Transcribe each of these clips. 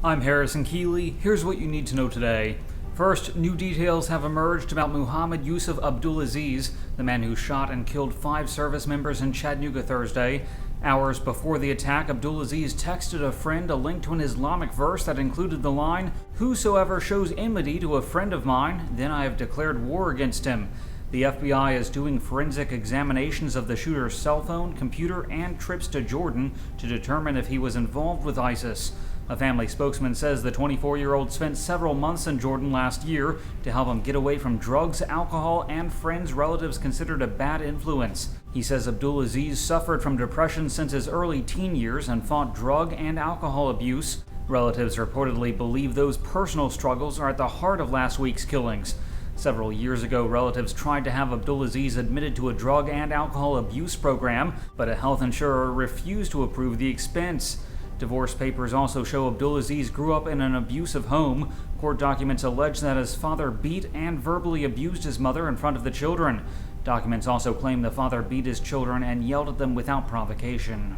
I'm Harrison Keeley. Here's what you need to know today. First, new details have emerged about Muhammad Youssef Abdulazeez, the man who shot and killed 5 service members in Chattanooga Thursday. Hours before the attack, Abdulazeez texted a friend a link to an Islamic verse that included the line, "Whosoever shows enmity to a friend of mine, then I have declared war against him." The FBI is doing forensic examinations of the shooter's cell phone, computer, and trips to Jordan to determine if he was involved with ISIS. A family spokesman says the 24-year-old spent several months in Jordan last year to help him get away from drugs, alcohol, and friends relatives considered a bad influence. He says Abdulazeez suffered from depression since his early teen years and fought drug and alcohol abuse. Relatives reportedly believe those personal struggles are at the heart of last week's killings. Several years ago, relatives tried to have Abdulazeez admitted to a drug and alcohol abuse program, but a health insurer refused to approve the expense. Divorce papers also show Abdulazeez grew up in an abusive home. Court documents allege that his father beat and verbally abused his mother in front of the children. Documents also claim the father beat his children and yelled at them without provocation.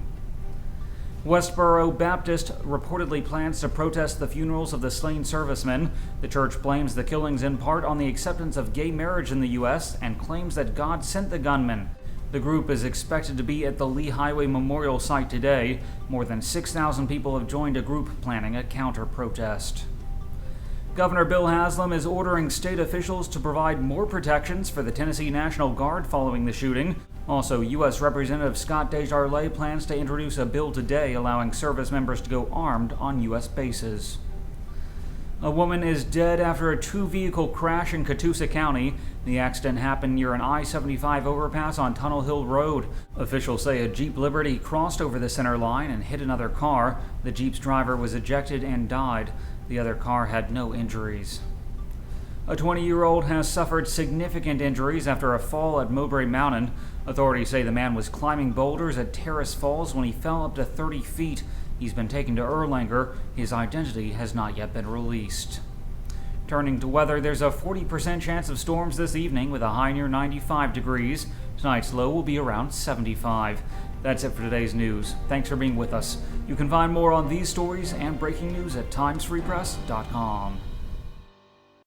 Westboro Baptist reportedly plans to protest the funerals of the slain servicemen. The church blames the killings in part on the acceptance of gay marriage in the U.S. and claims that God sent the gunmen. The group is expected to be at the Lee Highway Memorial site today. More than 6,000 people have joined a group planning a counter-protest. Governor Bill Haslam is ordering state officials to provide more protections for the Tennessee National Guard following the shooting. Also, U.S. Representative Scott DesJarlais plans to introduce a bill today allowing service members to go armed on U.S. bases. A woman is dead after a 2-vehicle crash in Catoosa County. The accident happened near an I-75 overpass on Tunnel Hill Road. Officials say a Jeep Liberty crossed over the center line and hit another car. The Jeep's driver was ejected and died. The other car had no injuries. A 20-year-old has suffered significant injuries after a fall at Mowbray Mountain. Authorities say the man was climbing boulders at Terrace Falls when he fell up to 30 feet. He's been taken to Erlanger. His identity has not yet been released. Turning to weather, there's a 40% chance of storms this evening with a high near 95 degrees. Tonight's low will be around 75. That's it for today's news. Thanks for being with us. You can find more on these stories and breaking news at timesfreepress.com.